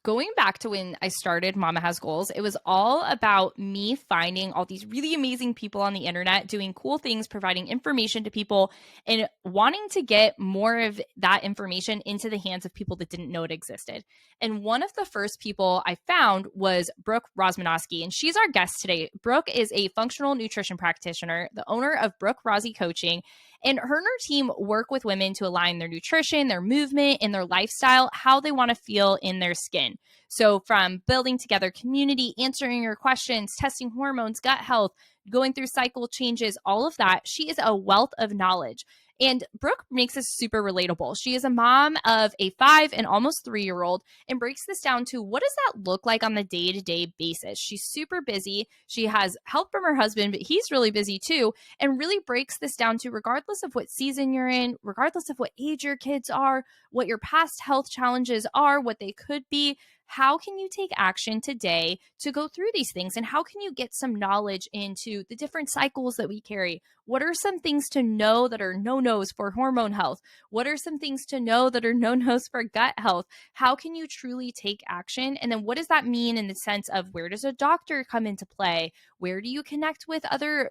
going back to when I started Mama Has Goals, it was all about me finding all these really amazing people on the internet doing cool things, providing information to people, and wanting to get more of that information into the hands of people that didn't know it existed. And one of the first people I found was Brooke Rozmenoski, and she's our guest today. Brooke is a functional nutrition practitioner, the owner of Brooke Rozzy Coaching, and her and her team work with women to align their nutrition, their movement, and their lifestyle, how they want to feel in their skin. So, from building together community, answering your questions, testing hormones, gut health, going through cycle changes, all of that, she is a wealth of knowledge. And Brooke makes this super relatable. She is a mom of a 5 and almost 3-year-old and breaks this down to what does that look like on the day-to-day basis. She's super busy. She has help from her husband, but he's really busy too, and really breaks this down to regardless of what season you're in, regardless of what age your kids are, what your past health challenges are, what they could be, how can you take action today to go through these things? And how can you get some knowledge into the different cycles that we carry? What are some things to know that are no-nos for hormone health? What are some things to know that are no-nos for gut health? How can you truly take action? And then what does that mean in the sense of where does a doctor come into play? Where do you connect with other,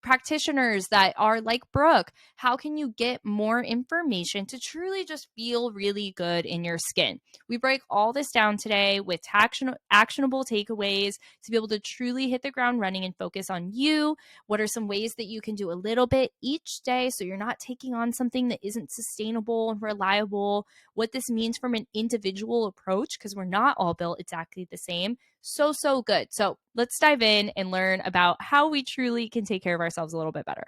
practitioners that are like Brooke? How can you get more information to truly just feel really good in your skin? We break all this down today with actionable takeaways to be able to truly hit the ground running and focus on you. What are some ways that you can do a little bit each day so you're not taking on something that isn't sustainable and reliable? What this means from an individual approach, because we're not all built exactly the same. So good. So let's dive in and learn about how we truly can take care of ourselves a little bit better.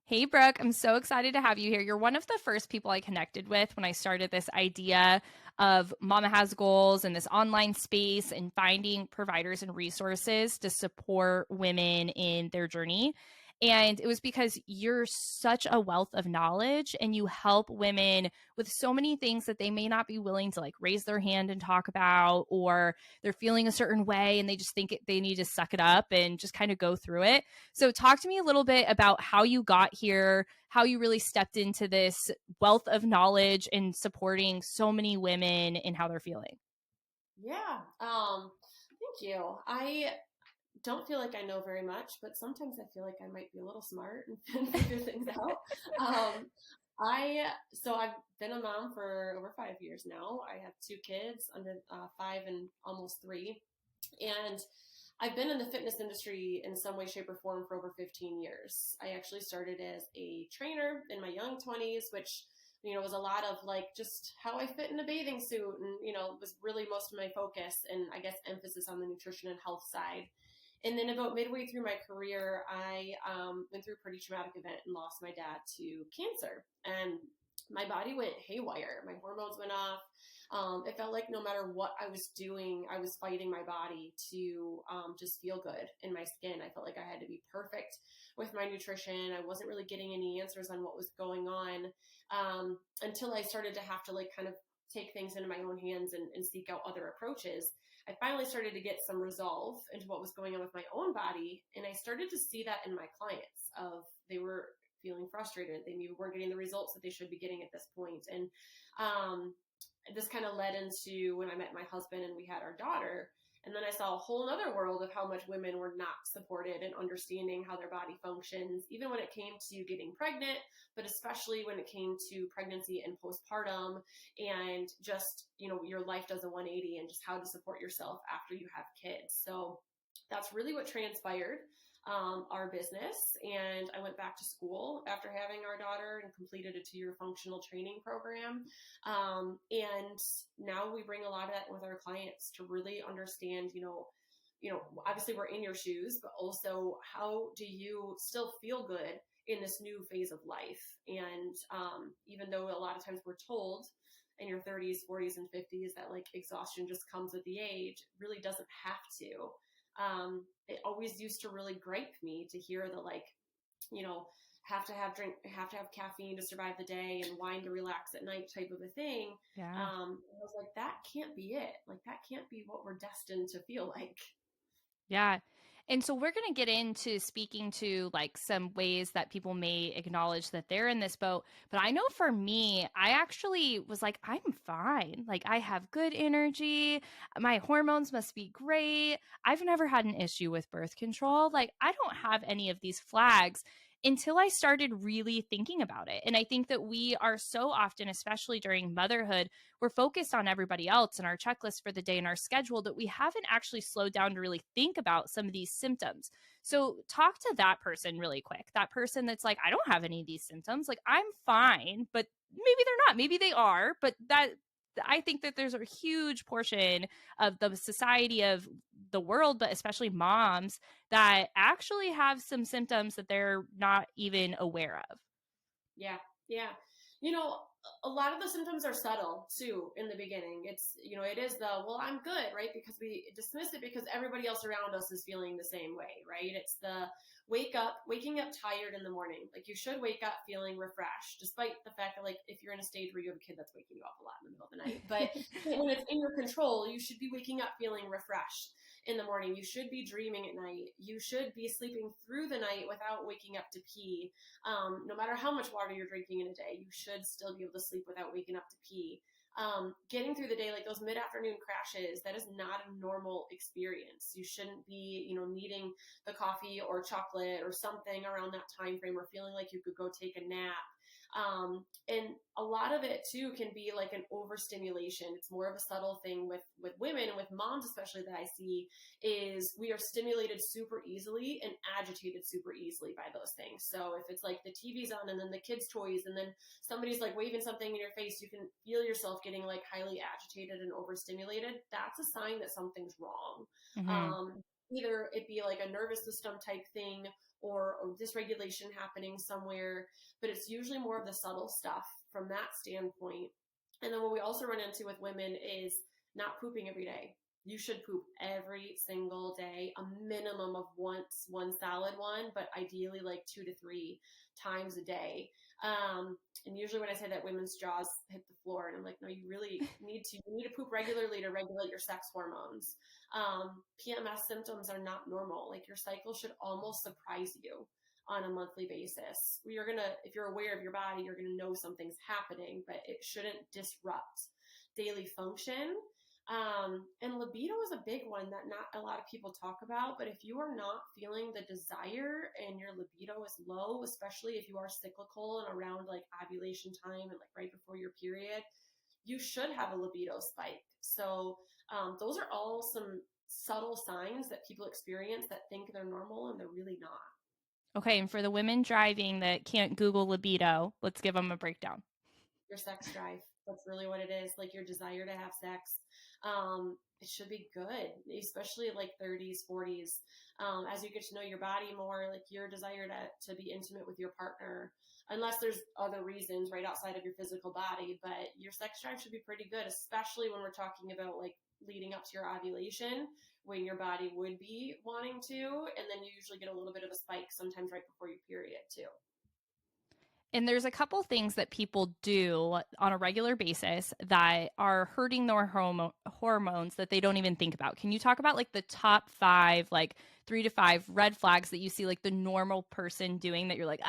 Hey, Brooke, I'm so excited to have you here. You're one of the first people I connected with when I started this idea of Mama Has Goals and this online space and finding providers and resources to support women in their journey. And it was because you're such a wealth of knowledge and you help women with so many things that they may not be willing to like raise their hand and talk about, or they're feeling a certain way and they just think they need to suck it up and just kind of go through it. So, talk to me a little bit about how you got here, how you really stepped into this wealth of knowledge and supporting so many women and how they're feeling. Yeah. Thank you. I don't feel like I know very much, but sometimes I feel like I might be a little smart and figure things out. Um, I've been a mom for over 5 years now. I have two kids under 5 and almost 3, and I've been in the fitness industry in some way, shape, or form for over 15 years. I actually started as a trainer in my young 20s, which was a lot of like just how I fit in a bathing suit, and was really most of my focus and I guess emphasis on the nutrition and health side. And then about midway through my career, I went through a pretty traumatic event and lost my dad to cancer. And my body went haywire. My hormones went off. It felt like no matter what I was doing, I was fighting my body to just feel good in my skin. I felt like I had to be perfect with my nutrition. I wasn't really getting any answers on what was going on until I started to have to like kind of take things into my own hands and seek out other approaches. I finally started to get some resolve into what was going on with my own body. And I started to see that in my clients of they were feeling frustrated. They maybe weren't getting the results that they should be getting at this point. And this kind of led into when I met my husband and we had our daughter. And then I saw a whole other world of how much women were not supported in understanding how their body functions, even when it came to getting pregnant, but especially when it came to pregnancy and postpartum and just, your life does a 180 and just how to support yourself after you have kids. So that's really what transpired. Our business, and I went back to school after having our daughter and completed a 2-year functional training program. And now we bring a lot of that with our clients to really understand, obviously we're in your shoes, but also how do you still feel good in this new phase of life? And even though a lot of times we're told in your 30s, 40s, and 50s that like exhaustion just comes with the age, it really doesn't have to. It always used to really gripe me to hear the like, you know, have to have caffeine to survive the day and wine to relax at night type of a thing. Yeah. I was like, that can't be it. Like that can't be what we're destined to feel like. Yeah. And so we're going to get into speaking to like some ways that people may acknowledge that they're in this boat. But I know for me, I actually was like, I'm fine. Like I have good energy. My hormones must be great. I've never had an issue with birth control. Like I don't have any of these flags until I started really thinking about it. And I think that we are so often, especially during motherhood, we're focused on everybody else and our checklist for the day and our schedule that we haven't actually slowed down to really think about some of these symptoms. So talk to that person really quick. That person that's like, I don't have any of these symptoms. Like I'm fine, but maybe they're not. Maybe they are, but that I think that there's a huge portion of the society of the world, but especially moms that actually have some symptoms that they're not even aware of. Yeah. Yeah. You know, a lot of the symptoms are subtle too in the beginning. It's, it is well, I'm good, right? Because we dismiss it because everybody else around us is feeling the same way, right? It's the waking up tired in the morning. Like you should wake up feeling refreshed, despite the fact that like if you're in a stage where you have a kid that's waking you up a lot in the middle of the night. But when it's in your control, you should be waking up feeling refreshed in the morning. You should be dreaming at night. You should be sleeping through the night without waking up to pee. No matter how much water you're drinking in a day, you should still be able to sleep without waking up to pee. Getting through the day, like those mid-afternoon crashes, that is not a normal experience. You shouldn't be, needing the coffee or chocolate or something around that time frame or feeling like you could go take a nap. And a lot of it too can be like an overstimulation. It's more of a subtle thing with women and with moms, especially that I see is we are stimulated super easily and agitated super easily by those things. So if it's like the TV's on and then the kids' toys and then somebody's like waving something in your face, you can feel yourself getting like highly agitated and overstimulated. That's a sign that something's wrong. Mm-hmm. Either it be like a nervous system type thing or dysregulation happening somewhere, but it's usually more of the subtle stuff from that standpoint. And then what we also run into with women is not pooping every day. You should poop every single day, a minimum of once, one solid one, but ideally like 2 to 3 times a day. And usually when I say that, women's jaws hit the floor, and I'm like, no, you really need to poop regularly to regulate your sex hormones. PMS symptoms are not normal. Like your cycle should almost surprise you on a monthly basis. If you're aware of your body, you're gonna know something's happening, but it shouldn't disrupt daily function. And libido is a big one that not a lot of people talk about, but if you are not feeling the desire and your libido is low, especially if you are cyclical and around like ovulation time and like right before your period, you should have a libido spike. So those are all some subtle signs that people experience that think they're normal and they're really not. Okay, and for the women driving that can't Google libido, let's give them a breakdown. Your sex drive. That's really what it is. Like your desire to have sex. It should be good, especially like 30s, 40s. As you get to know your body more, like your desire to be intimate with your partner, unless there's other reasons right outside of your physical body, but your sex drive should be pretty good, especially when we're talking about like leading up to your ovulation when your body would be wanting to. And then you usually get a little bit of a spike sometimes right before your period too. And there's a couple things that people do on a regular basis that are hurting their hormones that they don't even think about. Can you talk about like the top 5, like 3 to 5 red flags that you see like the normal person doing that you're like,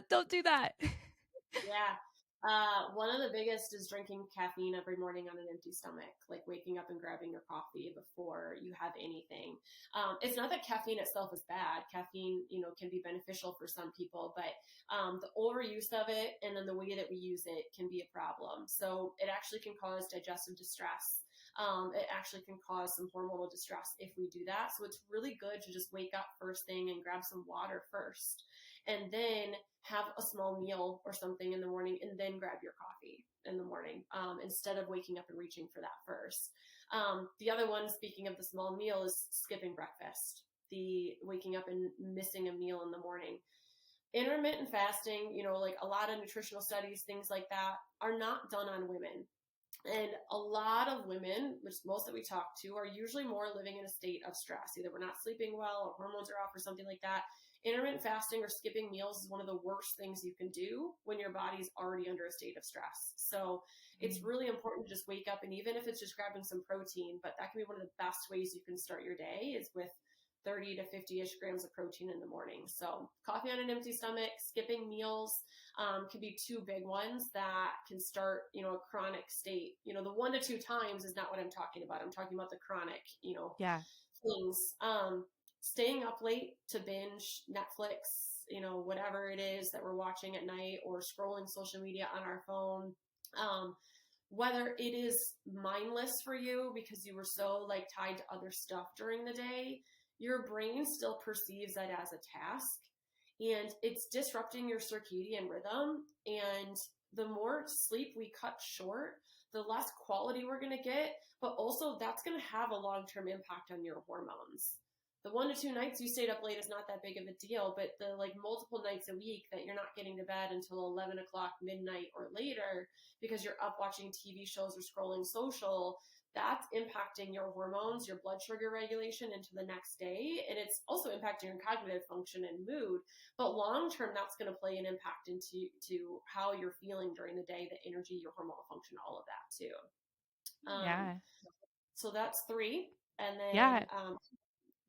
don't do that? Yeah. One of the biggest is drinking caffeine every morning on an empty stomach, like waking up and grabbing your coffee before you have anything. It's not that caffeine itself is bad. Caffeine, can be beneficial for some people, but the overuse of it and then the way that we use it can be a problem. So it actually can cause digestive distress. It actually can cause some hormonal distress if we do that. So it's really good to just wake up first thing and grab some water first, and then have a small meal or something in the morning, and then grab your coffee in the morning, instead of waking up and reaching for that first. The other one, speaking of the small meal, is skipping breakfast, the waking up and missing a meal in the morning. Intermittent fasting, like a lot of nutritional studies, things like that, are not done on women. And a lot of women, which most that we talk to, are usually more living in a state of stress. Either we're not sleeping well or hormones are off or something like that. Intermittent fasting or skipping meals is one of the worst things you can do when your body's already under a state of stress. So it's really important to just wake up, and even if it's just grabbing some protein, but that can be one of the best ways you can start your day is with 30 to 50-ish grams of protein in the morning. So coffee on an empty stomach, skipping meals can be two big ones that can start, a chronic state. The 1 to 2 times is not what I'm talking about. I'm talking about the chronic, Yeah. things. Staying up late to binge Netflix, whatever it is that we're watching at night, or scrolling social media on our phone. Whether it is mindless for you because you were so like tied to other stuff during the day, your brain still perceives that as a task, and it's disrupting your circadian rhythm. And the more sleep we cut short, the less quality we're going to get, but also that's going to have a long-term impact on your hormones. The 1 to 2 nights you stayed up late is not that big of a deal, but the like multiple nights a week that you're not getting to bed until 11 o'clock, midnight, or later because you're up watching TV shows or scrolling social, that's impacting your hormones, your blood sugar regulation into the next day. And it's also impacting your cognitive function and mood. But long term, that's going to play an impact into how you're feeling during the day, the energy, your hormonal function, all of that too. Yeah. So that's 3. And then, Yeah.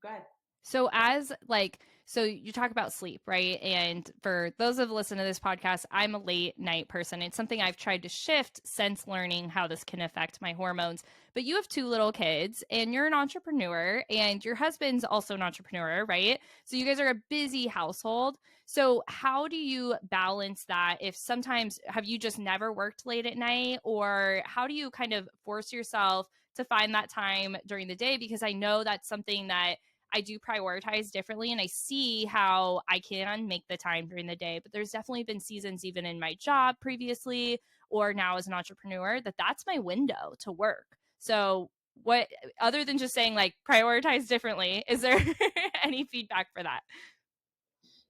go ahead. So so you talk about sleep, right? And for those of listened to this podcast, I'm a late night person. It's something I've tried to shift since learning how this can affect my hormones. But you have 2 little kids and you're an entrepreneur, and your husband's also an entrepreneur, right? So you guys are a busy household. So how do you balance that? If sometimes have you just never worked late at night, or how do you kind of force yourself to find that time during the day? Because I know that's something that I do prioritize differently, and I see how I can make the time during the day. But there's definitely been seasons, even in my job previously or now as an entrepreneur, that's my window to work. So what, other than just saying like prioritize differently, is there any feedback for that?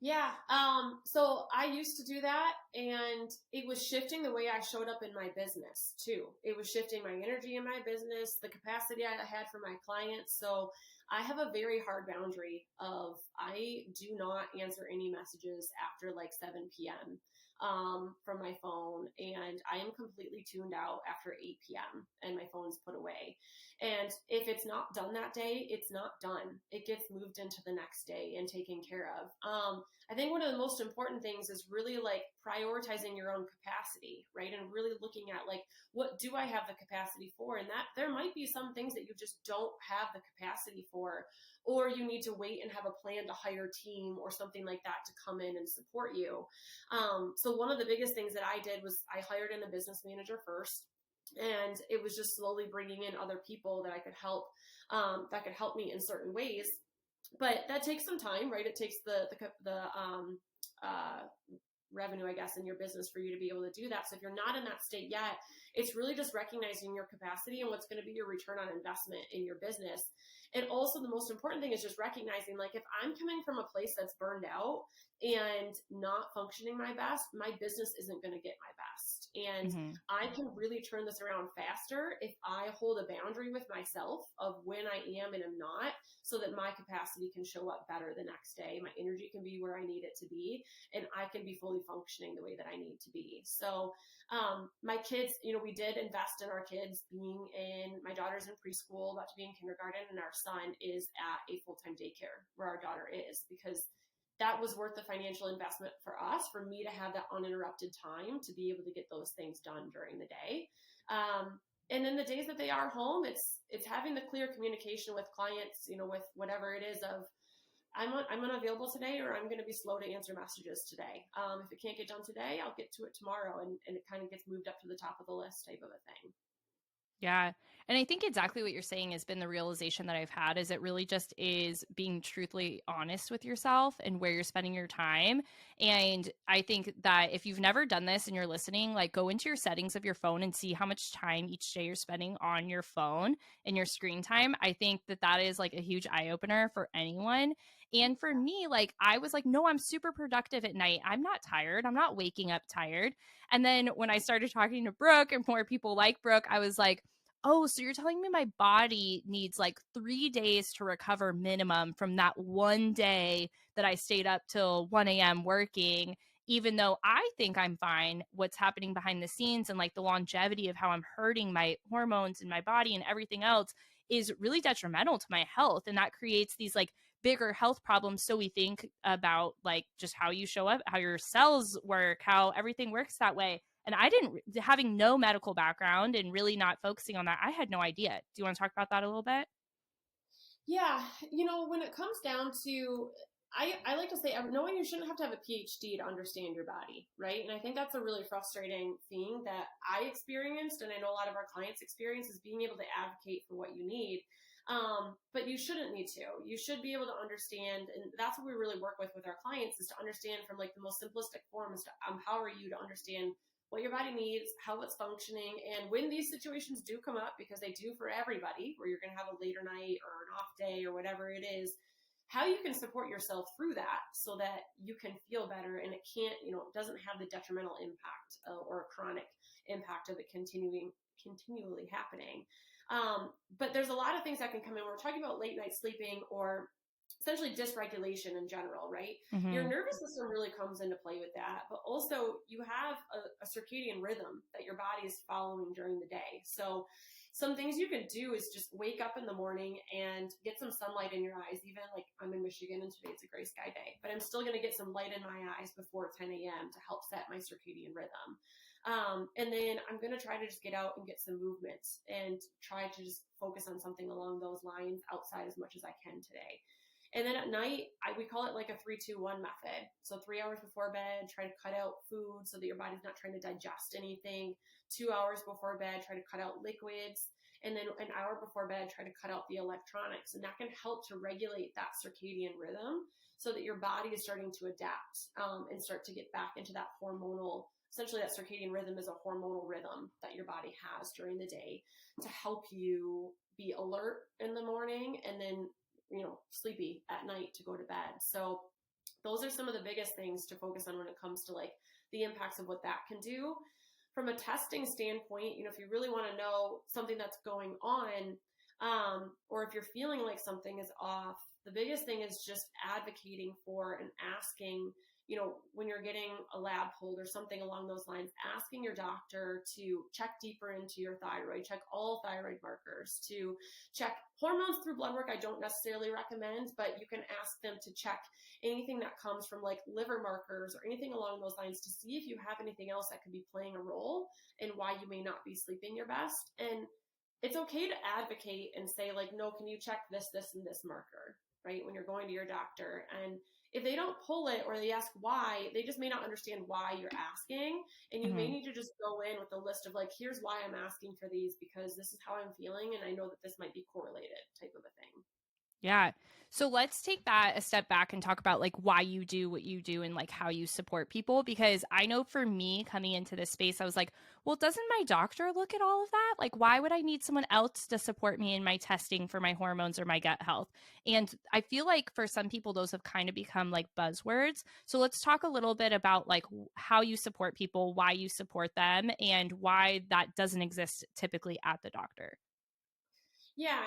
Yeah. So I used to do that, and it was shifting the way I showed up in my business too. It was shifting my energy in my business, the capacity I had for my clients. So I have a very hard boundary of I do not answer any messages after like 7 p.m. From my phone, and I am completely tuned out after 8 p.m. and my phone's put away. And if it's not done that day, it's not done. It gets moved into the next day and taken care of. I think one of the most important things is really like prioritizing your own capacity, right? And really looking at like, what do I have the capacity for? And that there might be some things that you just don't have the capacity for, or you need to wait and have a plan to hire a team or something like that to come in and support you. So one of the biggest things that I did was I hired in a business manager first. And it was just slowly bringing in other people that I could help, that could help me in certain ways. But that takes some time, right? It takes uh, revenue, I guess, in your business for you to be able to do that. So if you're not in that state yet, it's really just recognizing your capacity and what's going to be your return on investment in your business. And also the most important thing is just recognizing, like, if I'm coming from a place that's burned out and not functioning my best, my business isn't going to get my best. And I can really turn this around faster if I hold a boundary with myself of when I am and am not, so that my capacity can show up better the next day. My energy can be where I need it to be, and I can be fully functioning the way that I need to be. So my kids, we did invest in our kids being my daughter's in preschool, about to be in kindergarten, and our son is at a full-time daycare where our daughter is, because that was worth the financial investment for us, for me to have that uninterrupted time to be able to get those things done during the day. And then the days that they are home, it's having the clear communication with clients, with whatever it is of, I'm unavailable today, or I'm going to be slow to answer messages today. If it can't get done today, I'll get to it tomorrow. And it kind of gets moved up to the top of the list type of a thing. Yeah. And I think exactly what you're saying has been the realization that I've had, is it really just is being truthfully honest with yourself and where you're spending your time. And I think that if you've never done this and you're listening, like, go into your settings of your phone and see how much time each day you're spending on your phone and your screen time. I think that is like a huge eye opener for anyone. And for me, like, I was like, no, I'm super productive at night. I'm not tired. I'm not waking up tired. And then when I started talking to Brooke and more people like Brooke, I was like, oh, so you're telling me my body needs like 3 days to recover minimum from that one day that I stayed up till 1 a.m. working, even though I think I'm fine. What's happening behind the scenes and like the longevity of how I'm hurting my hormones in my body and everything else is really detrimental to my health. And that creates these like bigger health problems. So we think about like just how you show up, how your cells work, how everything works that way. And I didn't, having no medical background and really not focusing on that, I had no idea. Do you want to talk about that a little bit? Yeah, when it comes down to, I like to say, knowing you shouldn't have to have a PhD to understand your body, right? And I think that's a really frustrating thing that I experienced, and I know a lot of our clients experience, is being able to advocate for what you need. But you shouldn't need to. You should be able to understand, and that's what we really work with our clients, is to understand from like the most simplistic form, is to empower you to understand what your body needs, how it's functioning, and when these situations do come up, because they do for everybody, where you're going to have a later night or an off day or whatever it is, how you can support yourself through that so that you can feel better and it can't, it doesn't have the detrimental impact or a chronic impact of it continually happening. But there's a lot of things that can come in when we're talking about late night sleeping or essentially dysregulation in general, right? Mm-hmm. Your nervous system really comes into play with that, but also you have a circadian rhythm that your body is following during the day. So some things you can do is just wake up in the morning and get some sunlight in your eyes. Even like I'm in Michigan and today it's a gray sky day, but I'm still going to get some light in my eyes before 10 a.m. to help set my circadian rhythm. And then I'm going to try to just get out and get some movement and try to just focus on something along those lines outside as much as I can today. And then at night, we call it like a 3-2-1 method. So 3 hours before bed, try to cut out food so that your body's not trying to digest anything. 2 hours before bed, try to cut out liquids. And then an hour before bed, try to cut out the electronics. And that can help to regulate that circadian rhythm so that your body is starting to adapt and start to get back into that hormonal, essentially that circadian rhythm is a hormonal rhythm that your body has during the day to help you be alert in the morning and then sleepy at night to go to bed. So those are some of the biggest things to focus on when it comes to like the impacts of what that can do. From a testing standpoint, if you really want to know something that's going on, or if you're feeling like something is off, the biggest thing is just advocating for and asking, when you're getting a lab pulled or something along those lines, asking your doctor to check deeper into your thyroid, check all thyroid markers, to check hormones through blood work. I don't necessarily recommend, but you can ask them to check anything that comes from like liver markers or anything along those lines to see if you have anything else that could be playing a role in why you may not be sleeping your best. And it's okay to advocate and say like, no, can you check this, and this marker, right? When you're going to your doctor. And if they don't pull it or they ask why, they just may not understand why you're asking. And you may need to just go in with a list of like, here's why I'm asking for these, because this is how I'm feeling. And I know that this might be correlated type of a thing. Yeah. So let's take that a step back and talk about like why you do what you do and like how you support people. Because I know for me coming into this space, I was like, well, doesn't my doctor look at all of that? Like, why would I need someone else to support me in my testing for my hormones or my gut health? And I feel like for some people, those have kind of become like buzzwords. So let's talk a little bit about like how you support people, why you support them, and why that doesn't exist typically at the doctor. Yeah.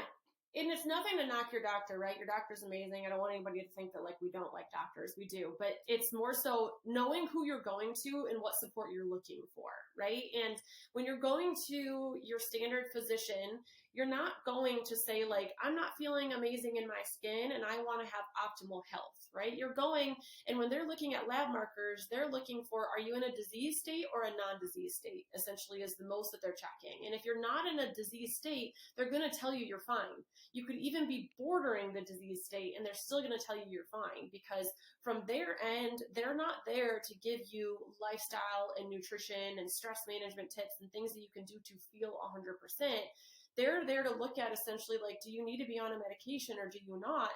And it's nothing to knock your doctor, right? Your doctor's amazing. I don't want anybody to think that like we don't like doctors. We do, but it's more so knowing who you're going to and what support you're looking for, right? And when you're going to your standard physician, you're not going to say like, I'm not feeling amazing in my skin and I want to have optimal health, right? You're going, and when they're looking at lab markers, they're looking for, are you in a disease state or a non-disease state, essentially is the most that they're checking. And if you're not in a disease state, they're going to tell you you're fine. You could even be bordering the disease state and they're still going to tell you you're fine, because from their end, they're not there to give you lifestyle and nutrition and stress management tips and things that you can do to feel 100%. They're there to look at essentially like, do you need to be on a medication or do you not?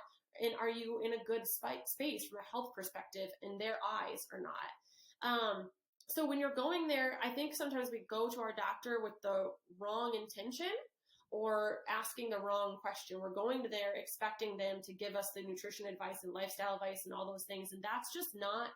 And are you in a good space from a health perspective in their eyes or not? So when you're going there, I think sometimes we go to our doctor with the wrong intention or asking the wrong question. We're going to there expecting them to give us the nutrition advice and lifestyle advice and all those things. And that's just not,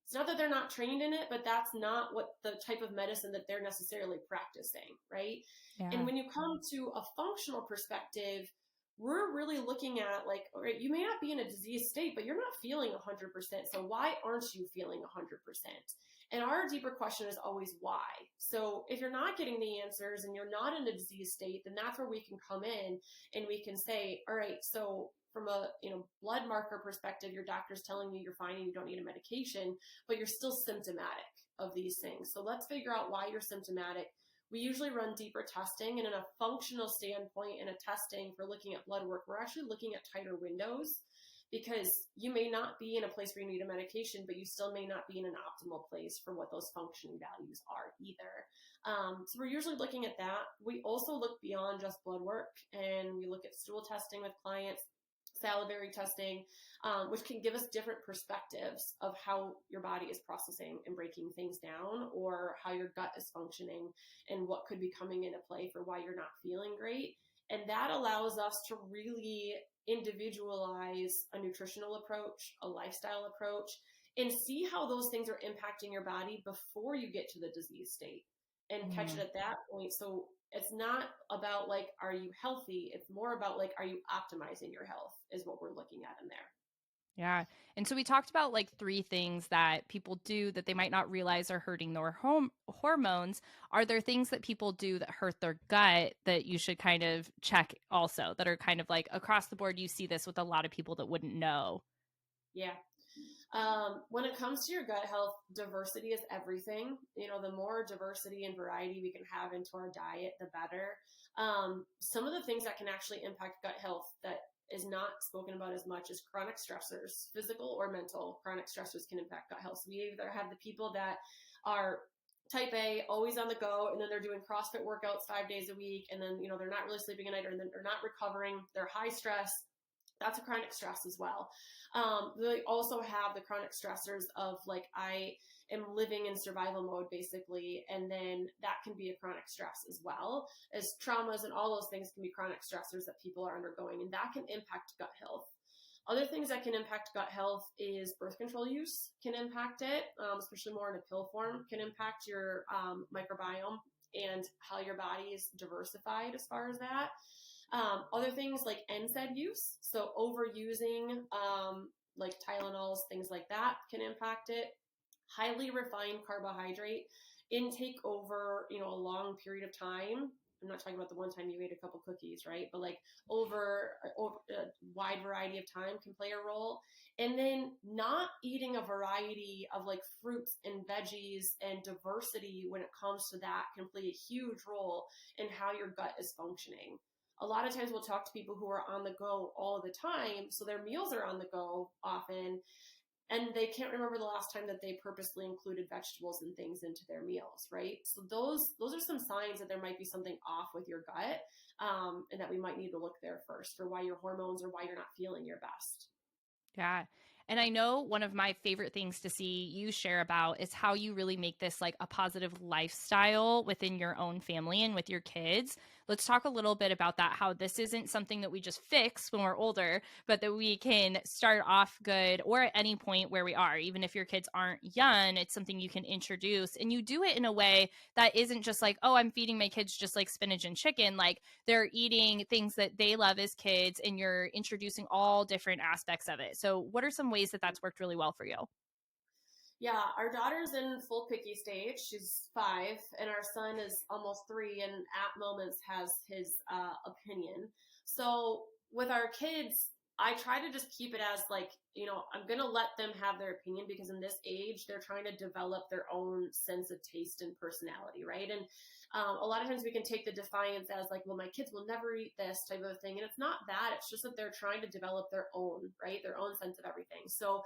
it's not that they're not trained in it, but that's not what the type of medicine that they're necessarily practicing, right? Yeah. And when you come to a functional perspective, we're really looking at like, all right, you may not be in a disease state, but you're not feeling 100%. So why aren't you feeling 100%? And our deeper question is always why. So if you're not getting the answers and you're not in a disease state, then that's where we can come in and we can say, all right, so from a, blood marker perspective, your doctor's telling you you're fine and you don't need a medication, but you're still symptomatic of these things. So let's figure out why you're symptomatic. We usually run deeper testing, and in a functional standpoint, in a testing for looking at blood work, we're actually looking at tighter windows, because you may not be in a place where you need a medication, but you still may not be in an optimal place for what those functioning values are either. So we're usually looking at that. We also look beyond just blood work, and we look at stool testing with clients, salivary testing, which can give us different perspectives of how your body is processing and breaking things down, or how your gut is functioning and what could be coming into play for why you're not feeling great. And that allows us to really individualize a nutritional approach, a lifestyle approach, and see how those things are impacting your body before you get to the disease state, and catch it at that point. So it's not about like, are you healthy? It's more about like, are you optimizing your health, is what we're looking at in there. Yeah. And so we talked about like 3 things that people do that they might not realize are hurting their hormones. Are there things that people do that hurt their gut that you should kind of check also, that are kind of like across the board? You see this with a lot of people that wouldn't know. Yeah. When it comes to your gut health, diversity is everything. The more diversity and variety we can have into our diet, the better. Some of the things that can actually impact gut health that is not spoken about as much as chronic stressors, physical or mental. Chronic stressors can impact gut health. So we either have the people that are type A, always on the go, and then they're doing CrossFit workouts 5 days a week, and then, they're not really sleeping at night, or then they're not recovering, they're high stress. That's a chronic stress as well. They also have the chronic stressors of like, I am living in survival mode basically. And then that can be a chronic stress as well, as traumas and all those things can be chronic stressors that people are undergoing, and that can impact gut health. Other things that can impact gut health is birth control use can impact it, especially more in a pill form, can impact your microbiome and how your body is diversified as far as that. Other things like NSAID use, so overusing like Tylenols, things like that can impact it. Highly refined carbohydrate intake over, a long period of time. I'm not talking about the one time you ate a couple cookies, right? But like over a wide variety of time can play a role. And then not eating a variety of like fruits and veggies and diversity when it comes to that can play a huge role in how your gut is functioning. A lot of times we'll talk to people who are on the go all the time, so their meals are on the go often, and they can't remember the last time that they purposely included vegetables and things into their meals, right? So those are some signs that there might be something off with your gut, and that we might need to look there first for why your hormones or why you're not feeling your best. Yeah. And I know one of my favorite things to see you share about is how you really make this like a positive lifestyle within your own family and with your kids. Let's talk a little bit about that, how this isn't something that we just fix when we're older, but that we can start off good or at any point where we are. Even if your kids aren't young, it's something you can introduce. And you do it in a way that isn't just like, oh, I'm feeding my kids just like spinach and chicken. Like they're eating things that they love as kids, and you're introducing all different aspects of it. So what are some ways that that's worked really well for you? Yeah, our daughter's in full picky stage. She's 5, and our son is almost 3, and at moments has his opinion. So with our kids, I try to just keep it as like, I'm going to let them have their opinion, because in this age, they're trying to develop their own sense of taste and personality, right? And a lot of times we can take the defiance as like, well, my kids will never eat this type of thing. And it's not that. It's just that they're trying to develop their own, right? Their own sense of everything. So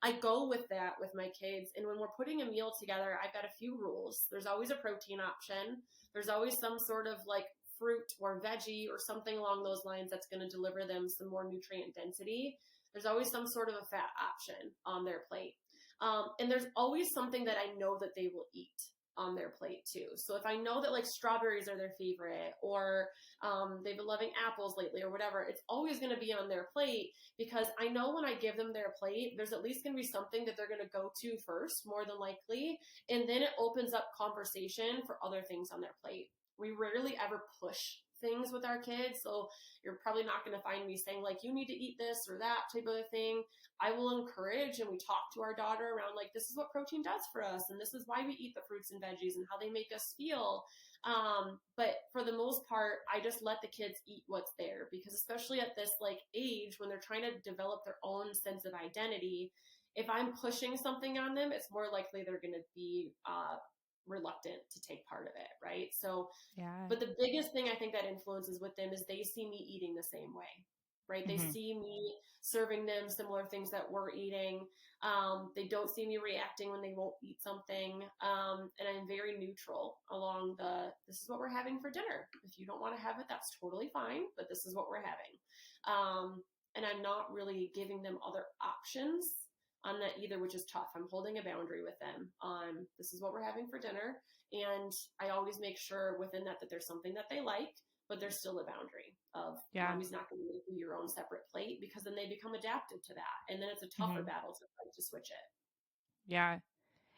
I go with that with my kids. And when we're putting a meal together, I've got a few rules. There's always a protein option. There's always some sort of like fruit or veggie or something along those lines that's going to deliver them some more nutrient density. There's always some sort of a fat option on their plate. And there's always something that I know that they will eat on their plate too. So if I know that like strawberries are their favorite, or they've been loving apples lately or whatever, it's always going to be on their plate, because I know when I give them their plate, there's at least going to be something that they're going to go to first, more than likely. And then it opens up conversation for other things on their plate. We rarely ever push things with our kids. So you're probably not going to find me saying like, you need to eat this or that type of thing. I will encourage, and we talk to our daughter around like, this is what protein does for us. And this is why we eat the fruits and veggies and how they make us feel. But for the most part, I just let the kids eat what's there, because especially at this like age when they're trying to develop their own sense of identity, if I'm pushing something on them, it's more likely they're going to be reluctant to take part of it. Right. So, Yeah. but the biggest thing I think that influences with them is they see me eating the same way. Right. They see me serving them similar things that we're eating. They don't see me reacting when they won't eat something. And I'm very neutral along this is what we're having for dinner. If you don't want to have it, that's totally fine, but this is what we're having. And I'm not really giving them other options on that either, which is tough. I'm holding a boundary with them on this is what we're having for dinner. And I always make sure within that there's something that they like, but there's still a boundary of mommy's not going to make you your own separate plate, because then they become adapted to that. And then it's a tougher battle to fight to switch it. Yeah.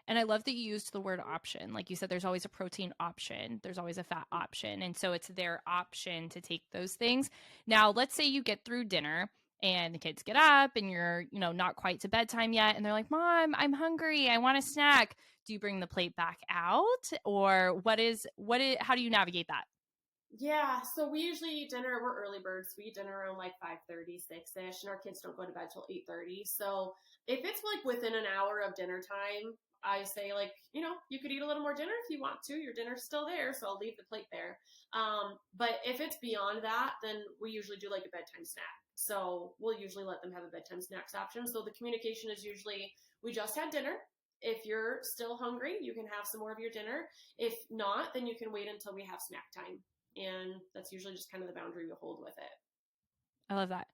And I love that you used the word option. Like you said, there's always a protein option. There's always a fat option. And so it's their option to take those things. Now, let's say you get through dinner and the kids get up and you're, not quite to bedtime yet. And they're like, Mom, I'm hungry. I want a snack. Do you bring the plate back out? Or how do you navigate that? Yeah, so we usually eat dinner. We're early birds. We eat dinner around like 5:30, 6-ish, and our kids don't go to bed till 8:30. So if it's like within an hour of dinner time, I say like, you could eat a little more dinner if you want to. Your dinner's still there, so I'll leave the plate there. But if it's beyond that, then we usually do like a bedtime snack. So we'll usually let them have a bedtime snacks option. So the communication is usually, we just had dinner. If you're still hungry, you can have some more of your dinner. If not, then you can wait until we have snack time. And that's usually just kind of the boundary we hold with it. I love that.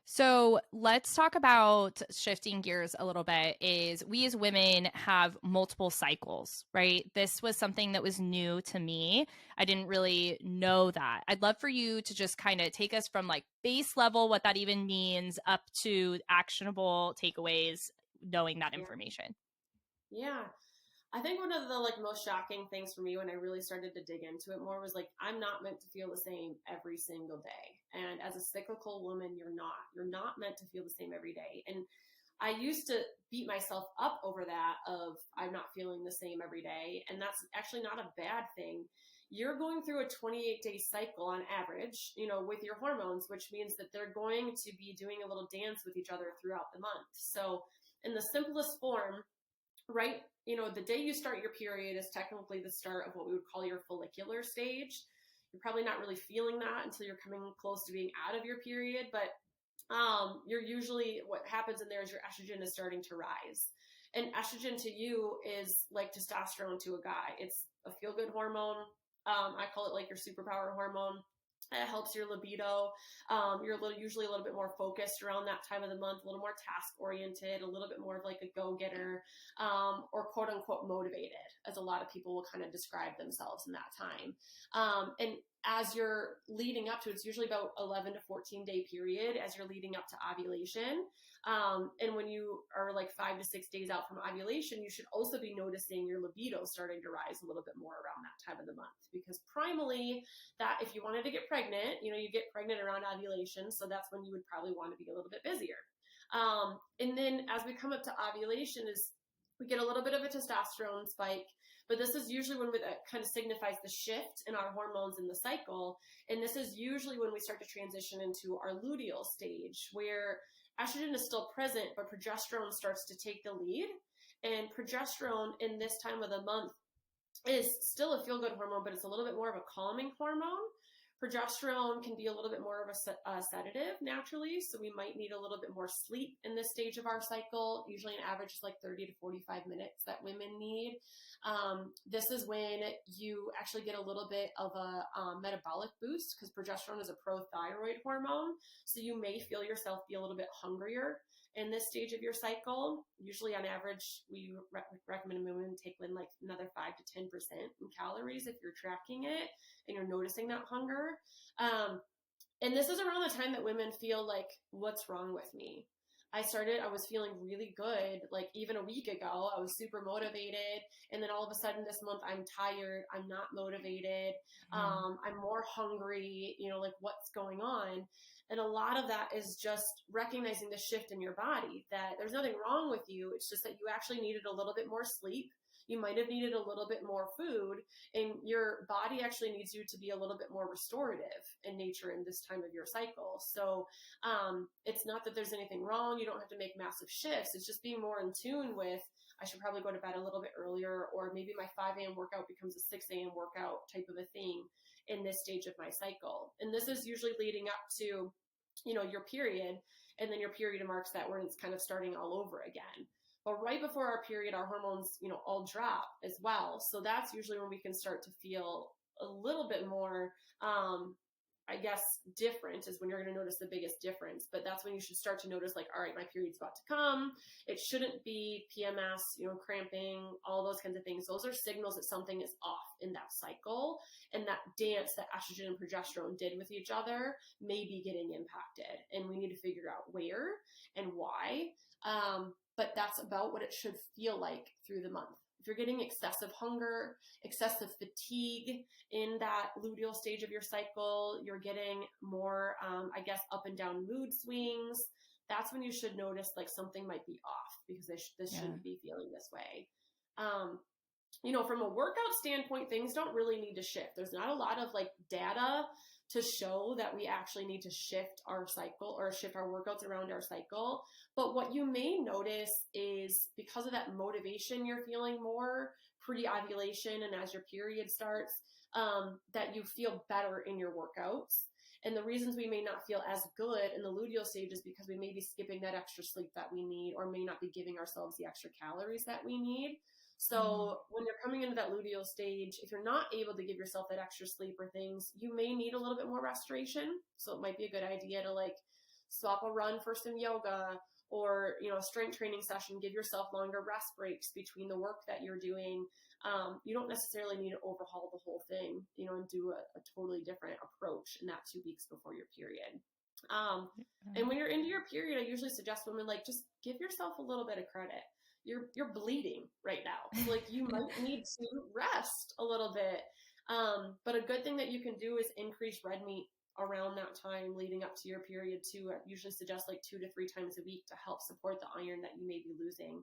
So let's talk about shifting gears a little bit. Is we as women have multiple cycles, right? This was something that was new to me. I didn't really know that. I'd love for you to just kind of take us from like base level, what that even means, up to actionable takeaways, knowing that information. Yeah. I think one of the like most shocking things for me when I really started to dig into it more was like, I'm not meant to feel the same every single day. And as a cyclical woman, you're not meant to feel the same every day. And I used to beat myself up over that of I'm not feeling the same every day. And that's actually not a bad thing. You're going through a 28-day cycle on average, with your hormones, which means that they're going to be doing a little dance with each other throughout the month. So in the simplest form, right, the day you start your period is technically the start of what we would call your follicular stage. You're probably not really feeling that until you're coming close to being out of your period, but you're usually, what happens in there is your estrogen is starting to rise. And estrogen to you is like testosterone to a guy. It's a feel-good hormone. I call it like your superpower hormone. It helps your libido. You're usually a little bit more focused around that time of the month, a little more task oriented, a little bit more of like a go-getter, or quote unquote motivated, as a lot of people will kind of describe themselves in that time. And as you're leading up to, it's usually about 11 to 14-day period as you're leading up to ovulation. And when you are like 5 to 6 days out from ovulation, you should also be noticing your libido starting to rise a little bit more around that time of the month, because primally that if you wanted to get pregnant, you get pregnant around ovulation. So that's when you would probably want to be a little bit busier. And then as we come up to ovulation we get a little bit of a testosterone spike, but this is usually when that kind of signifies the shift in our hormones in the cycle. And this is usually when we start to transition into our luteal stage, where estrogen is still present, but progesterone starts to take the lead. And progesterone in this time of the month is still a feel-good hormone, but it's a little bit more of a calming hormone. Progesterone can be a little bit more of a sedative naturally, so we might need a little bit more sleep in this stage of our cycle. Usually an average is like 30 to 45 minutes that women need. This is when you actually get a little bit of a metabolic boost, because progesterone is a prothyroid hormone, so you may feel yourself be a little bit hungrier in this stage of your cycle. Usually on average, we recommend women take in like another 5 to 10% in calories if you're tracking it and you're noticing that hunger. And this is around the time that women feel like, what's wrong with me? I was feeling really good. Like even a week ago, I was super motivated. And then all of a sudden this month I'm tired. I'm not motivated. I'm more hungry, like what's going on. And a lot of that is just recognizing the shift in your body, that there's nothing wrong with you. It's just that you actually needed a little bit more sleep. You might have needed a little bit more food, and your body actually needs you to be a little bit more restorative in nature in this time of your cycle. So it's not that there's anything wrong. You don't have to make massive shifts. It's just being more in tune with, I should probably go to bed a little bit earlier, or maybe my 5 a.m. workout becomes a 6 a.m. workout type of a thing in this stage of my cycle. And this is usually leading up to, your period, and then your period marks that when it's kind of starting all over again. But right before our period, our hormones, all drop as well. So that's usually when we can start to feel a little bit more, I guess, different is when you're going to notice the biggest difference. But that's when you should start to notice, like, all right, my period's about to come. It shouldn't be PMS, cramping, all those kinds of things. Those are signals that something is off in that cycle. And that dance that estrogen and progesterone did with each other may be getting impacted. And we need to figure out where and why. But that's about what it should feel like through the month. If you're getting excessive hunger, excessive fatigue in that luteal stage of your cycle, you're getting more, up and down mood swings, that's when you should notice like something might be off, because this shouldn't be feeling this way. From a workout standpoint, things don't really need to shift. There's not a lot of like data to show that we actually need to shift our cycle or shift our workouts around our cycle. But what you may notice is, because of that motivation you're feeling more pre-ovulation and as your period starts, that you feel better in your workouts. And the reasons we may not feel as good in the luteal stage is because we may be skipping that extra sleep that we need, or may not be giving ourselves the extra calories that we need. So when you're coming into that luteal stage, if you're not able to give yourself that extra sleep or things, you may need a little bit more restoration. So it might be a good idea to like swap a run for some yoga, or, a strength training session. Give yourself longer rest breaks between the work that you're doing. You don't necessarily need to overhaul the whole thing, and do a totally different approach in that 2 weeks before your period. And when you're into your period, I usually suggest women like, just give yourself a little bit of credit. You're bleeding right now. So like you might need to rest a little bit. But a good thing that you can do is increase red meat around that time leading up to your period too. I usually suggest like 2 to 3 times a week to help support the iron that you may be losing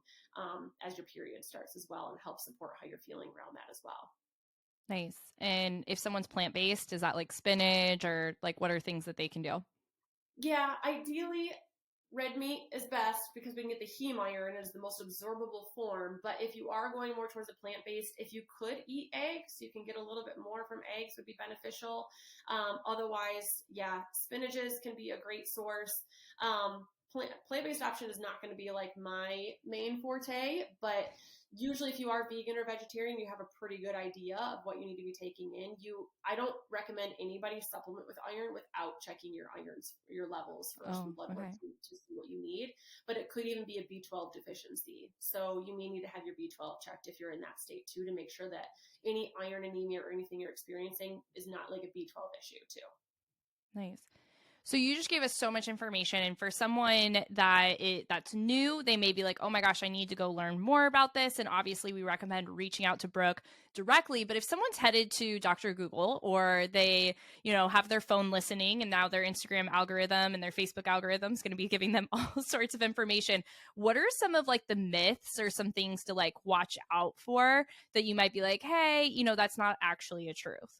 as your period starts as well, and help support how you're feeling around that as well. Nice. And if someone's plant-based, is that like spinach, or like what are things that they can do? Yeah, ideally red meat is best because we can get the heme iron as the most absorbable form. But if you are going more towards a plant-based, if you could eat eggs, you can get a little bit more from eggs, would be beneficial. Otherwise, spinaches can be a great source. Plant-based option is not going to be like my main forte, but usually if you are vegan or vegetarian, you have a pretty good idea of what you need to be taking in. I don't recommend anybody supplement with iron without checking your levels first from blood work to see what you need. But it could even be a B12 deficiency. So you may need to have your B12 checked if you're in that state too, to make sure that any iron anemia or anything you're experiencing is not like a B12 issue too. Nice. So you just gave us so much information, and for someone that's new, they may be like, oh my gosh, I need to go learn more about this. And obviously we recommend reaching out to Brooke directly. But if someone's headed to Dr. Google, or they, have their phone listening, and now their Instagram algorithm and their Facebook algorithm is going to be giving them all sorts of information, what are some of like the myths or some things to like watch out for that you might be like, hey, that's not actually a truth?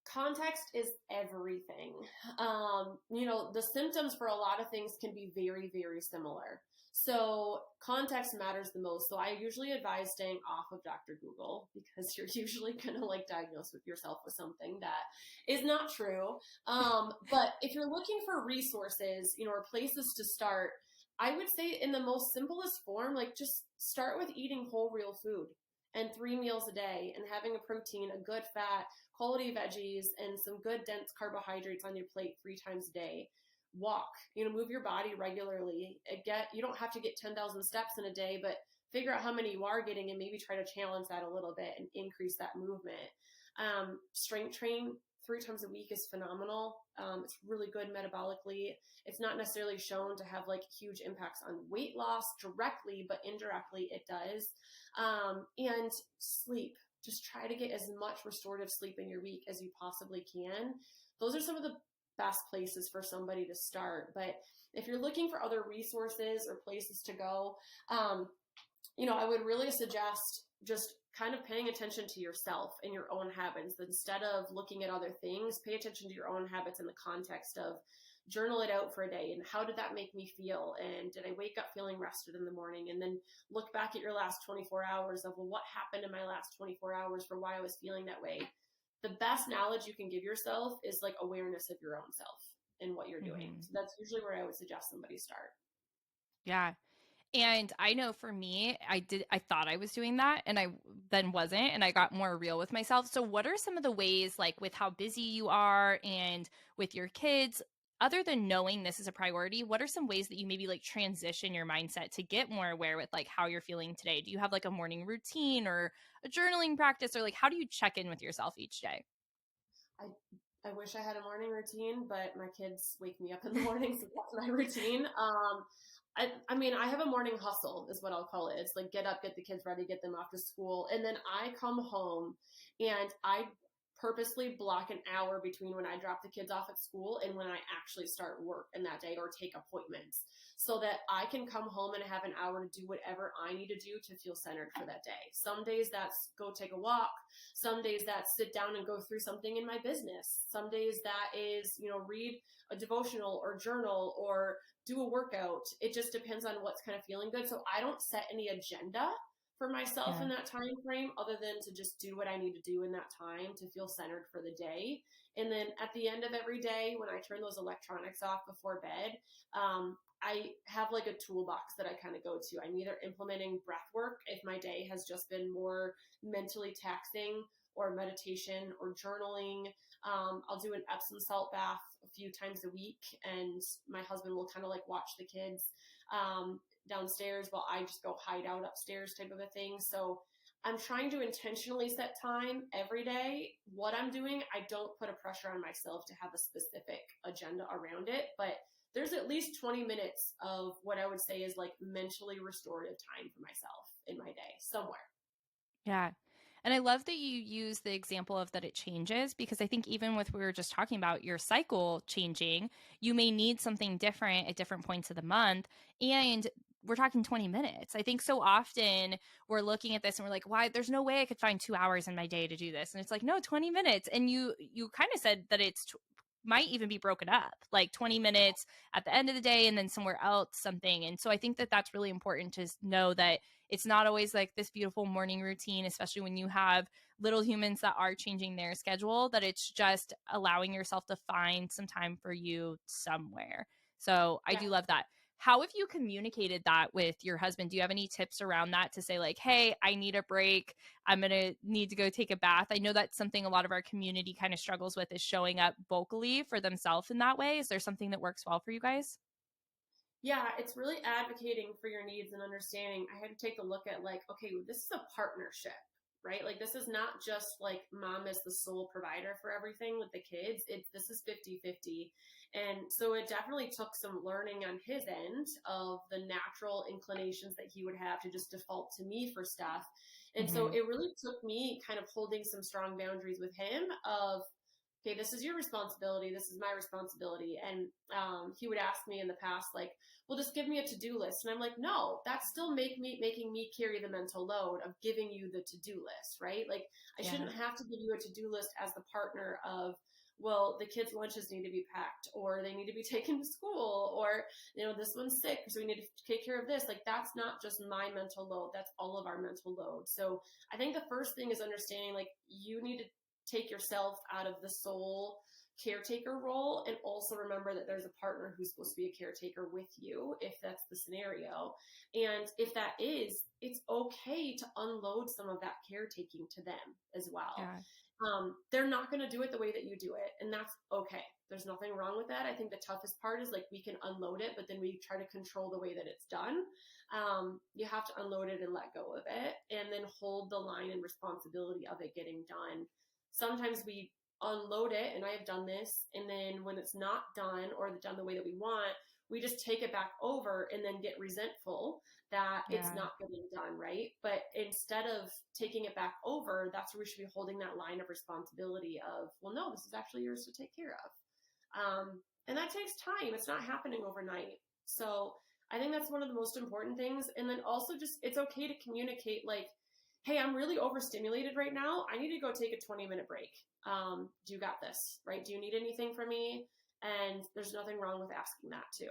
Context is everything. The symptoms for a lot of things can be very, very similar. So context matters the most. So I usually advise staying off of Dr. Google, because you're usually going to like diagnose yourself with something that is not true. But if you're looking for resources, or places to start, I would say in the most simplest form, like just start with eating whole real food and 3 meals a day, and having a protein, a good fat, quality veggies, and some good dense carbohydrates on your plate 3 times a day. Walk, move your body regularly. You don't have to get 10,000 steps in a day, but figure out how many you are getting and maybe try to challenge that a little bit and increase that movement. Strength train 3 times a week is phenomenal. It's really good metabolically. It's not necessarily shown to have like huge impacts on weight loss directly, but indirectly it does. And sleep. Just try to get as much restorative sleep in your week as you possibly can. Those are some of the best places for somebody to start. But if you're looking for other resources or places to go, I would really suggest just kind of paying attention to yourself and your own habits. Instead of looking at other things, pay attention to your own habits in the context of journal it out for a day. And how did that make me feel? And did I wake up feeling rested in the morning? And then look back at your last 24 hours of, well, what happened in my last 24 hours for why I was feeling that way? The best knowledge you can give yourself is like awareness of your own self and what you're doing. So that's usually where I would suggest somebody start. Yeah. And I know for me, I thought I was doing that and I then wasn't, and I got more real with myself. So what are some of the ways, like with how busy you are and with your kids, other than knowing this is a priority, what are some ways that you maybe like transition your mindset to get more aware with like how you're feeling today? Do you have like a morning routine or a journaling practice, or like how do you check in with yourself each day? I wish I had a morning routine, but my kids wake me up in the morning, so that's my routine. I mean, I have a morning hustle is what I'll call it. It's like get up, get the kids ready, get them off to school. And then I come home and I purposely block an hour between when I drop the kids off at school and when I actually start work in that day or take appointments, so that I can come home and have an hour to do whatever I need to do to feel centered for that day. Some days that's go take a walk. Some days that's sit down and go through something in my business. Some days that is, read a devotional or journal or do a workout. It just depends on what's kind of feeling good. So I don't set any agenda for myself in that time frame, other than to just do what I need to do in that time to feel centered for the day. And then at the end of every day, when I turn those electronics off before bed, I have like a toolbox that I kind of go to. I'm either implementing breath work if my day has just been more mentally taxing, or meditation or journaling. I'll do an Epsom salt bath a few times a week, and my husband will kind of like watch the kids downstairs while I just go hide out upstairs, type of a thing. So I'm trying to intentionally set time every day. What I'm doing, I don't put a pressure on myself to have a specific agenda around it, but there's at least 20 minutes of what I would say is like mentally restorative time for myself in my day somewhere. Yeah. And I love that you use the example of that it changes, because I think even with we were just talking about your cycle changing, you may need something different at different points of the month. And we're talking 20 minutes. I think so often we're looking at this and we're like, why? There's no way I could find 2 hours in my day to do this. And it's like, no, 20 minutes. And you kind of said that might even be broken up, like 20 minutes at the end of the day and then somewhere else something. And so I think that that's really important to know that it's not always like this beautiful morning routine, especially when you have little humans that are changing their schedule, that it's just allowing yourself to find some time for you somewhere. So I do love that. How have you communicated that with your husband? Do you have any tips around that to say like, hey, I need a break. I'm going to need to go take a bath. I know that's something a lot of our community kind of struggles with, is showing up vocally for themselves in that way. Is there something that works well for you guys? Yeah, it's really advocating for your needs and understanding. I had to take a look at like, okay, this is a partnership, right? Like this is not just like mom is the sole provider for everything with the kids. This is 50-50. And so it definitely took some learning on his end of the natural inclinations that he would have to just default to me for stuff. And so it really took me kind of holding some strong boundaries with him of, okay, this is your responsibility. This is my responsibility. And he would ask me in the past, like, well, just give me a to-do list. And I'm like, no, that's still making me carry the mental load of giving you the to-do list, right? Like I shouldn't have to give you a to-do list as the partner of, well, the kids' lunches need to be packed, or they need to be taken to school, or, this one's sick, so we need to take care of this. Like, that's not just my mental load. That's all of our mental load. So I think the first thing is understanding, like, you need to take yourself out of the sole caretaker role, and also remember that there's a partner who's supposed to be a caretaker with you if that's the scenario. And if that is, it's okay to unload some of that caretaking to them as well. Yeah. They're not going to do it the way that you do it, and that's okay. There's nothing wrong with that. I think the toughest part is like we can unload it, but then we try to control the way that it's done. You have to unload it and let go of it, and then hold the line and responsibility of it getting done. Sometimes we unload it, and I have done this. And then when it's not done or done the way that we want, we just take it back over and then get resentful that it's Yeah. not getting done, right? But instead of taking it back over, that's where we should be holding that line of responsibility of, well, no, this is actually yours to take care of. And that takes time. It's not happening overnight. So I think that's one of the most important things. And then also just, it's okay to communicate like, hey, I'm really overstimulated right now. I need to go take a 20-minute break. Do you got this, right? Do you need anything from me? And there's nothing wrong with asking that too.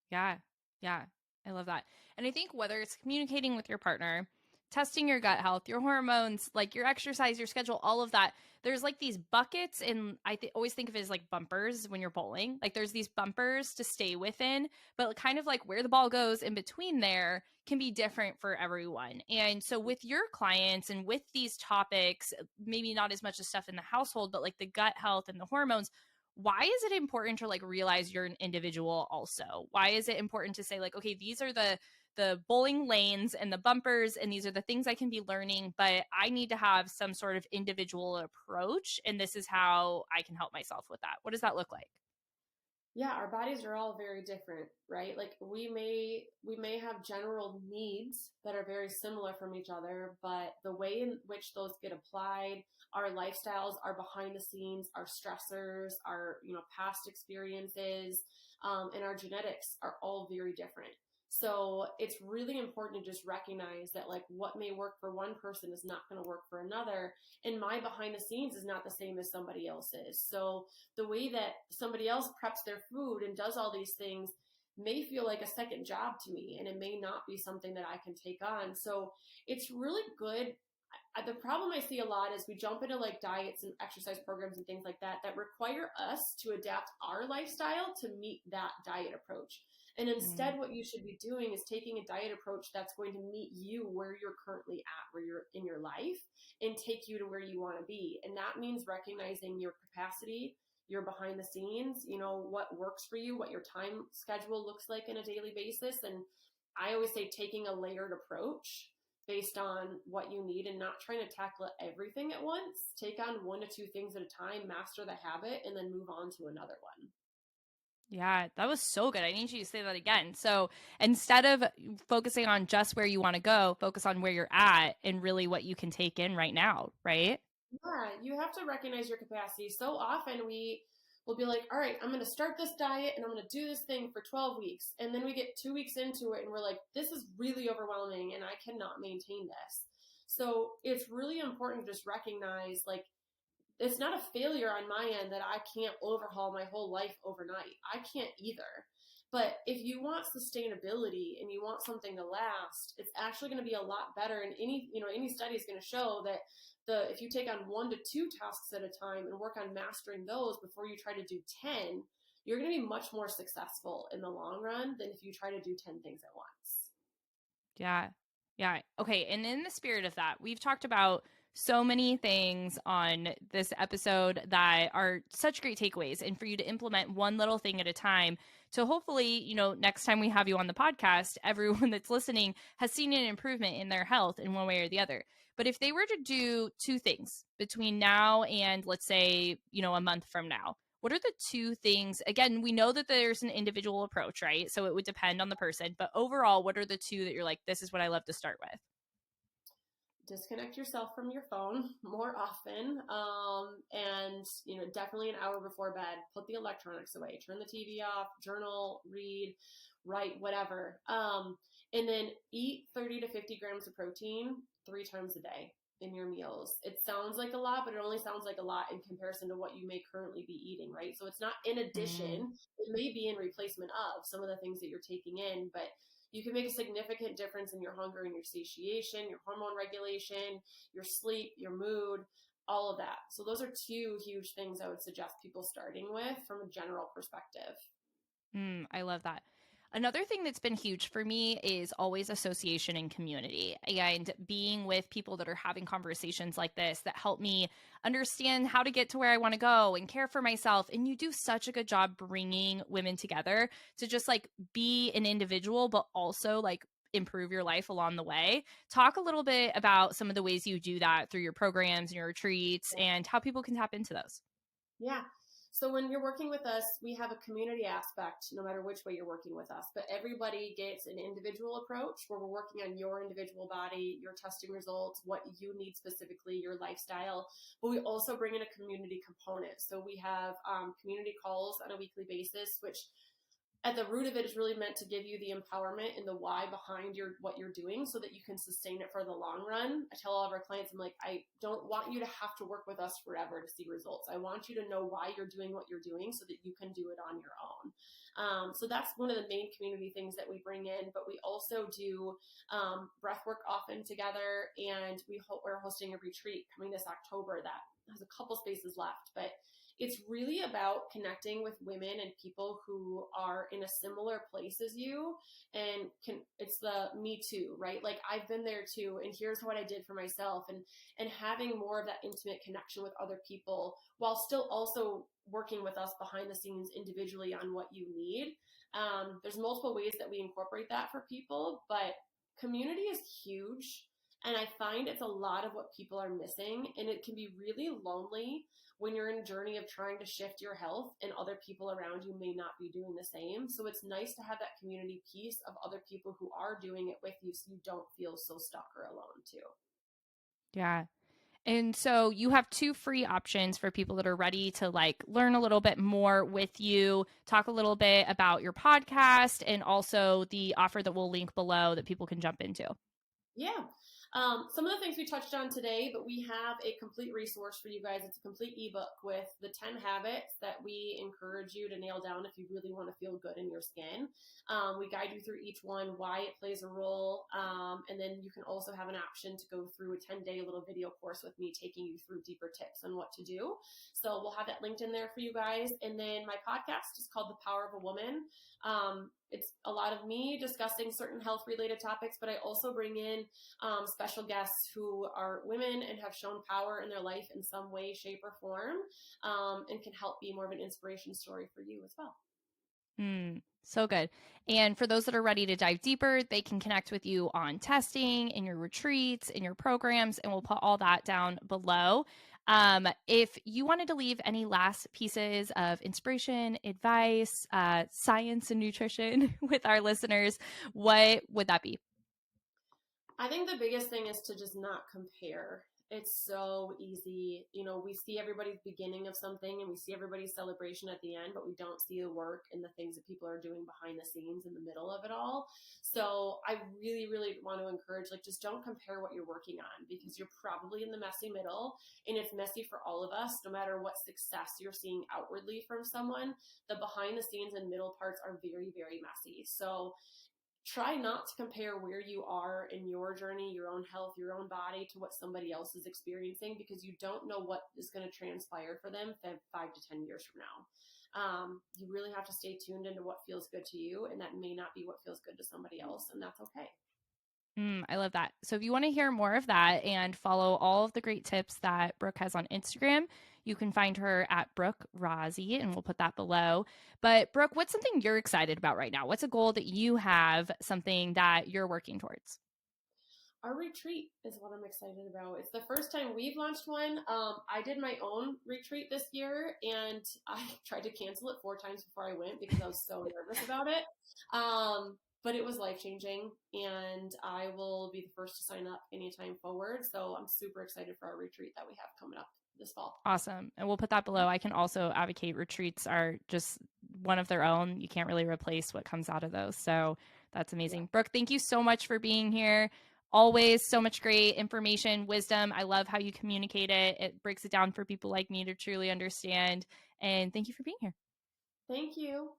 Yeah. Yeah. I love that. And I think whether it's communicating with your partner, testing your gut health, your hormones, like your exercise, your schedule, all of that, there's like these buckets. And always think of it as like bumpers when you're bowling. Like there's these bumpers to stay within, but kind of like where the ball goes in between there can be different for everyone. And so with your clients and with these topics, maybe not as much as stuff in the household, but like the gut health and the hormones, why is it important to like realize you're an individual also? Why is it important to say like, okay, these are the bowling lanes and the bumpers, and these are the things I can be learning, but I need to have some sort of individual approach, and this is how I can help myself with that. What does that look like? Yeah, our bodies are all very different, right? Like we may have general needs that are very similar from each other, but the way in which those get applied, our lifestyles, our behind the scenes, our stressors, our past experiences, and our genetics are all very different. So it's really important to just recognize that like what may work for one person is not going to work for another, and my behind the scenes is not the same as somebody else's. So the way that somebody else preps their food and does all these things may feel like a second job to me, and it may not be something that I can take on. So it's really good. The problem I see a lot is we jump into like diets and exercise programs and things like that that require us to adapt our lifestyle to meet that diet approach. And Mm, instead, what you should be doing is taking a diet approach that's going to meet you where you're currently at, where you're in your life, and take you to where you want to be. And that means recognizing your capacity, your behind the scenes, what works for you, what your time schedule looks like on a daily basis. And I always say taking a layered approach based on what you need and not trying to tackle everything at once. Take on one to two things at a time, master the habit, and then move on to another one. yeah, that was so good. I need you to say that again. So instead of focusing on just where you want to go, focus on where you're at and really what you can take in right now, right? Yeah, you have to recognize your capacity. So often we will be like, all right, I'm going to start this diet and I'm going to do this thing for 12 weeks. And then we get 2 weeks into it and we're like, this is really overwhelming and I cannot maintain this. So it's really important to just recognize like, it's not a failure on my end that I can't overhaul my whole life overnight. I can't either. But if you want sustainability and you want something to last, it's actually going to be a lot better. And any study is going to show that if you take on 1 to 2 tasks at a time and work on mastering those before you try to do 10, you're going to be much more successful in the long run than if you try to do 10 things at once. Yeah. Yeah. Okay. And in the spirit of that, we've talked about so many things on this episode that are such great takeaways. And for you to implement one little thing at a time to hopefully, next time we have you on the podcast, everyone that's listening has seen an improvement in their health in one way or the other. But if they were to do two things between now and let's say, a month from now, what are the two things? Again, we know that there's an individual approach, right? So it would depend on the person. But overall, what are the two that you're like, this is what I love to start with? Disconnect yourself from your phone more often, and definitely an hour before bed, put the electronics away, turn the TV off, journal, read, write, whatever, and then eat 30 to 50 grams of protein 3 times a day in your meals. It sounds like a lot, but it only sounds like a lot in comparison to what you may currently be eating, right? So it's not in Mm, addition, it may be in replacement of some of the things that you're taking in, but you can make a significant difference in your hunger and your satiation, your hormone regulation, your sleep, your mood, all of that. So those are two huge things I would suggest people starting with from a general perspective. I love that. Another thing that's been huge for me is always association and community and being with people that are having conversations like this that help me understand how to get to where I want to go and care for myself. And you do such a good job bringing women together to just like be an individual, but also like improve your life along the way. Talk a little bit about some of the ways you do that through your programs and your retreats and how people can tap into those. Yeah. So when you're working with us, we have a community aspect no matter which way you're working with us, but everybody gets an individual approach where we're working on your individual body, your testing results, what you need specifically, your lifestyle. But we also bring in a community component. So we have community calls on a weekly basis, which at the root of it is really meant to give you the empowerment and the why behind what you're doing so that you can sustain it for the long run. I tell all of our clients, I'm like, I don't want you to have to work with us forever to see results. I want you to know why you're doing what you're doing so that you can do it on your own. So that's one of the main community things that we bring in, but we also do breath work often together, and we're hosting a retreat coming this October that has a couple spaces left, but it's really about connecting with women and people who are in a similar place as you, and it's the me too, right? Like I've been there too, and here's what I did for myself, and having more of that intimate connection with other people while still also working with us behind the scenes individually on what you need. There's multiple ways that we incorporate that for people, but community is huge. And I find it's a lot of what people are missing, and it can be really lonely when you're in a journey of trying to shift your health and other people around you may not be doing the same. So it's nice to have that community piece of other people who are doing it with you so you don't feel so stuck or alone too. Yeah. And so you have two free options for people that are ready to like learn a little bit more with you, talk a little bit about your podcast, and also the offer that we'll link below that people can jump into. Yeah. Some of the things we touched on today, but we have a complete resource for you guys. It's a complete ebook with the 10 habits that we encourage you to nail down if you really want to feel good in your skin. We guide you through each one, why it plays a role. And then you can also have an option to go through a 10-day little video course with me, taking you through deeper tips on what to do. So we'll have that linked in there for you guys. And then my podcast is called The Power of a Woman. It's a lot of me discussing certain health related topics, but I also bring in special guests who are women and have shown power in their life in some way, shape, or form, and can help be more of an inspiration story for you as well. So good. And for those that are ready to dive deeper, they can connect with you on testing, in your retreats, in your programs, and we'll put all that down below. If you wanted to leave any last pieces of inspiration, advice, science, and nutrition with our listeners, what would that be? I think the biggest thing is to just not compare. It's so easy. You know, we see everybody's beginning of something and we see everybody's celebration at the end, but we don't see the work and the things that people are doing behind the scenes in the middle of it all. So I really, really want to encourage, like, just don't compare what you're working on because you're probably in the messy middle, and it's messy for all of us, no matter what success you're seeing outwardly from someone. The behind the scenes and middle parts are very, very messy. So try not to compare where you are in your journey, your own health, your own body to what somebody else is experiencing, because you don't know what is going to transpire for them 5 to 10 years from now. You really have to stay tuned into what feels good to you, and that may not be what feels good to somebody else, and that's okay. I love that. So if you want to hear more of that and follow all of the great tips that Brooke has on Instagram, you can find her at Brooke Rozzy, and we'll put that below. But Brooke, what's something you're excited about right now? What's a goal that you have, something that you're working towards? Our retreat is what I'm excited about. It's the first time we've launched one. I did my own retreat this year, and I tried to cancel it 4 times before I went because I was so nervous about it. But it was life-changing, and I will be the first to sign up anytime forward. So I'm super excited for our retreat that we have coming up this fall. Awesome. And we'll put that below. I can also advocate retreats are just one of their own. You can't really replace what comes out of those. So that's amazing. Yeah. Brooke, thank you so much for being here. Always so much great information, wisdom. I love how you communicate it. It breaks it down for people like me to truly understand. And thank you for being here. Thank you.